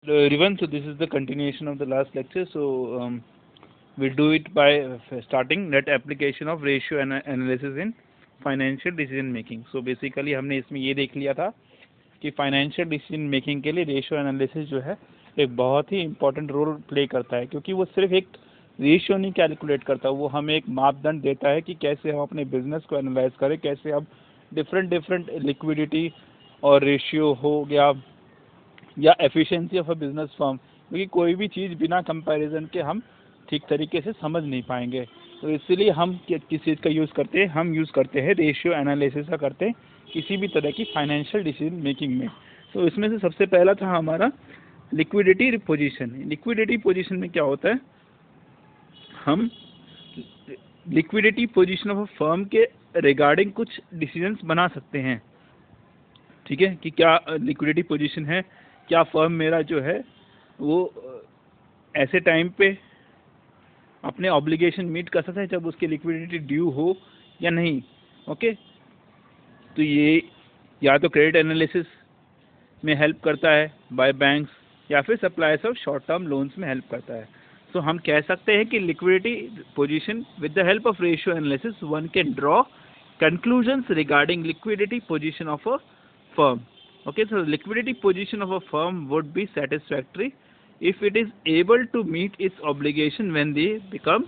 Hello everyone, so this is the continuation of the last lecture. We'll do it by starting net application of ratio analysis in financial decision making. So basically हमने इसमें ये देख लिया था कि financial decision making के लिए ratio analysis जो है एक बहुत ही इंपॉर्टेंट रोल प्ले करता है, क्योंकि वो सिर्फ एक रेशियो नहीं कैलकुलेट करता, वो हमें एक मापदंड देता है कि कैसे हम अपने बिजनेस को एनालाइज करें, कैसे हम डिफरेंट लिक्विडिटी और रेशियो हो गया या efficiency of a business firm, क्योंकि कोई भी चीज़ बिना कंपैरिजन के हम ठीक तरीके से समझ नहीं पाएंगे. तो इसलिए हम किस चीज़ का यूज़ करते हैं, हम यूज़ करते हैं रेशियो एनालिसिस का करते हैं किसी भी तरह की फाइनेंशियल डिसीजन मेकिंग में. तो इसमें से सबसे पहला था हमारा लिक्विडिटी पोजीशन. लिक्विडिटी पोजीशन में क्या होता है, हम liquidity position of a firm के रिगार्डिंग कुछ डिसीजंस बना सकते हैं. ठीक है, कि क्या लिक्विडिटी पोजीशन है, क्या फर्म मेरा जो है वो ऐसे टाइम पे अपने ऑब्लिगेशन मीट कर सकता है जब उसकी लिक्विडिटी ड्यू हो या नहीं. ओके, तो ये या तो क्रेडिट एनालिसिस में हेल्प करता है बाय बैंक्स, या फिर suppliers of short term loans में हेल्प करता है. तो हम कह सकते हैं कि liquidity position with the help of ratio analysis one can draw conclusions regarding liquidity position of a firm. Okay, so liquidity position of a firm would be satisfactory if it is able to meet its obligation when they become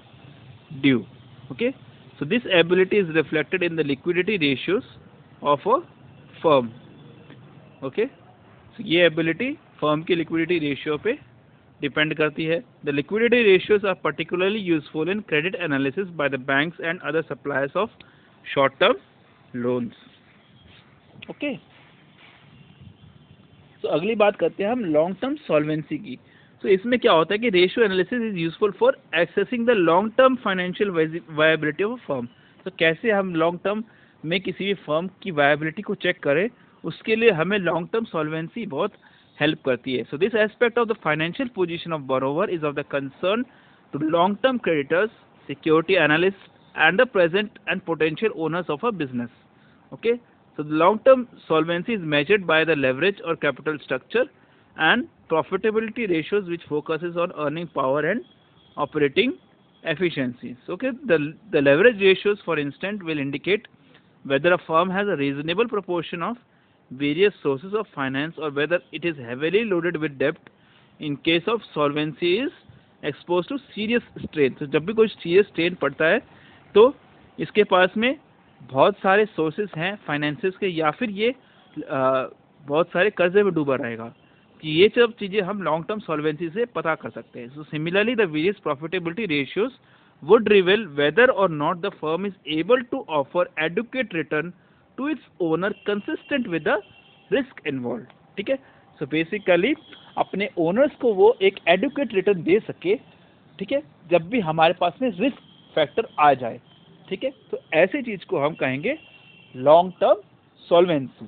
due. Okay, so this ability is reflected in the liquidity ratios of a firm. Okay, so ये ability firm की liquidity ratio पे depend करती है. The liquidity ratios are particularly useful in credit analysis by the banks and other suppliers of short term loans. Okay, तो अगली बात करते हैं हम लॉन्ग टर्म सॉल्वेंसी की. तो इसमें क्या होता है कि ratio analysis is useful for accessing the long term financial viability of a firm. तो कैसे हम लॉन्ग टर्म में किसी भी फर्म की वायबिलिटी को चेक करें, उसके लिए हमें लॉन्ग टर्म सॉल्वेंसी बहुत हेल्प करती है. So this aspect of the financial position of borrower is of the concern to long term creditors, security analyst and the present and potential owners of a business. Okay, so the long term solvency is measured by the leverage or capital structure and profitability ratios, which focuses on earning power and operating efficiencies. Okay, the leverage ratios for instance will indicate whether a firm has a reasonable proportion of various sources of finance or whether it is heavily loaded with debt. In case of solvency is exposed to serious strain. तो जब भी कोई serious strain पड़ता है तो इसके पास में बहुत सारे सोर्सेज हैं फाइनेंसेस के, या फिर ये बहुत सारे कर्जे में डूबा रहेगा. कि ये सब चीज़ें हम लॉन्ग टर्म सॉल्वेंसी से पता कर सकते हैं. So similarly the various profitability ratios would reveal whether or not the firm is able to offer adequate return to its owner consistent with the risk involve. ठीक है, सो बेसिकली अपने owners को वो एक एडुकेट रिटर्न दे सके. ठीक है, जब भी हमारे पास में रिस्क फैक्टर आ जाए. ठीक है, तो ऐसी चीज को हम कहेंगे long term solvency.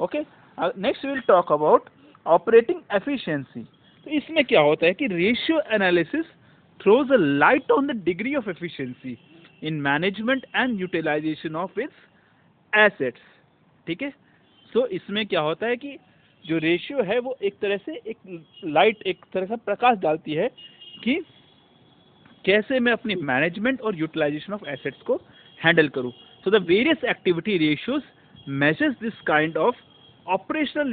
Okay, next will talk about operating efficiency. तो इसमें क्या होता है कि ratio analysis throws a light on the degree of efficiency in management and utilisation of its assets. ठीक है, सो इसमें क्या होता है कि जो रेशियो है वो एक तरह से एक लाइट, एक तरह से प्रकाश डालती है कि कैसे मैं अपनी मैनेजमेंट और यूटिलाइजेशन ऑफ एसेट्स को हैंडल करूं. So the various activity ratios measures this kind of operational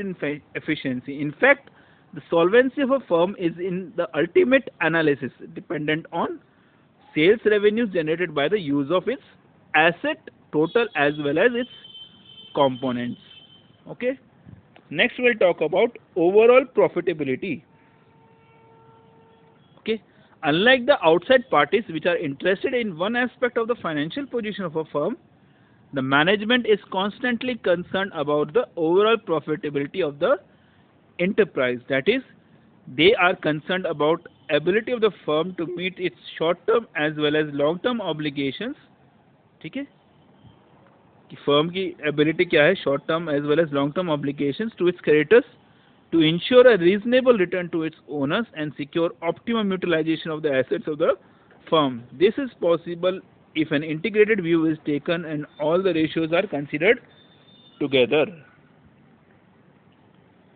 efficiency. In fact, the solvency of a firm is in the ultimate analysis dependent on sales revenues generated by the use of its asset total as well as its components. Okay, next we'll talk about overall profitability. Okay, unlike the outside parties which are interested in one aspect of the financial position of a firm, the management is constantly concerned about the overall profitability of the enterprise. That is, they are concerned about ability of the firm to meet its short-term as well as long-term obligations. ठीक है, कि firm की ability क्या है, short term as well as long term obligations to its creditors, to ensure a reasonable return to its owners and secure optimum utilization of the assets of the firm. This is possible if an integrated view is taken and all the ratios are considered together.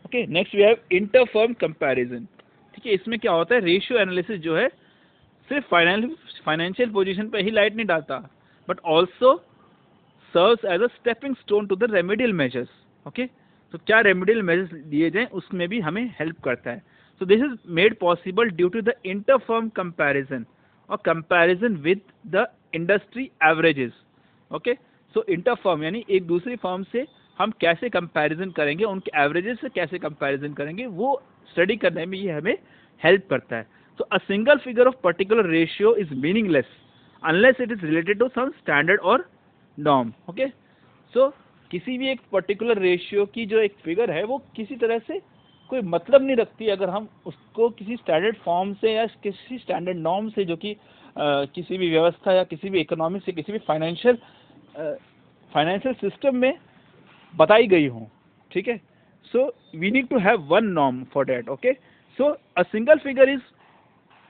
Okay, next we have inter-firm comparison. ठीक है। इसमें क्या होता है, ratio analysis जो है सिर्फ financial position पे ही लाइट नहीं डालता, but also serves as a stepping stone to the remedial measures. Okay, तो क्या रेमेडियल मेजर्स दिए जाएं उसमें भी हमें हेल्प करता है। So this is made possible due to the inter firm comparison और comparison with the industry averages. Okay, so inter firm यानी एक दूसरी फर्म से हम कैसे कंपैरिजन करेंगे, उनके एवरेजेस से कैसे कंपैरिजन करेंगे, वो स्टडी करने में ये हमें हेल्प करता है। So a single figure of particular ratio is meaningless unless it is related to some standard or norm. Okay, so किसी भी एक पर्टिकुलर रेशियो की जो एक फिगर है वो किसी तरह से कोई मतलब नहीं रखती अगर हम उसको किसी स्टैंडर्ड फॉर्म से या किसी स्टैंडर्ड नॉर्म से, जो कि किसी भी व्यवस्था या किसी भी इकोनॉमिक से, किसी भी फाइनेंशियल सिस्टम में बताई गई हो। ठीक है, so we need to have one norm for that. Okay, so a single figure is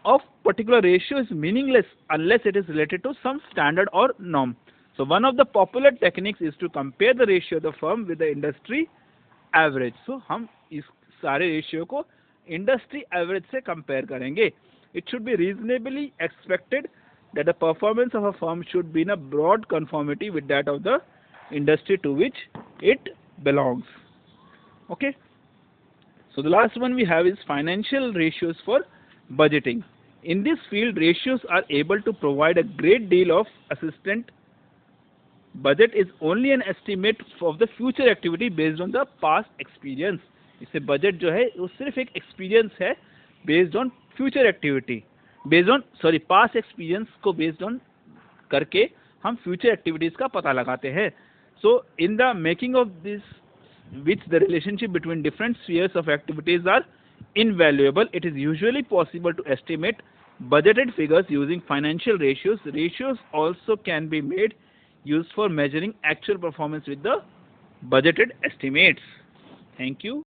of particular ratio is meaningless unless it is related to some standard or norm. So one of the popular techniques is to compare the ratio of the firm with the industry average. So हम इस सारे ratio को industry average से compare करेंगे। It should be reasonably expected that the performance of a firm should be in a broad conformity with that of the industry to which it belongs. Okay, so the last one we have is financial ratios for budgeting. In this field, ratios are able to provide a great deal of assistance. Budget is only an estimate of the future activity based on the past experience. इससे budget जो है वो सिर्फ एक experience है based on future activity, past experience को based on करके हम future activities का पता लगाते हैं। So in the making of this, which the relationship between different spheres of activities are invaluable, it is usually possible to estimate budgeted figures using financial ratios. Ratios also can be made used for measuring actual performance with the budgeted estimates. Thank you.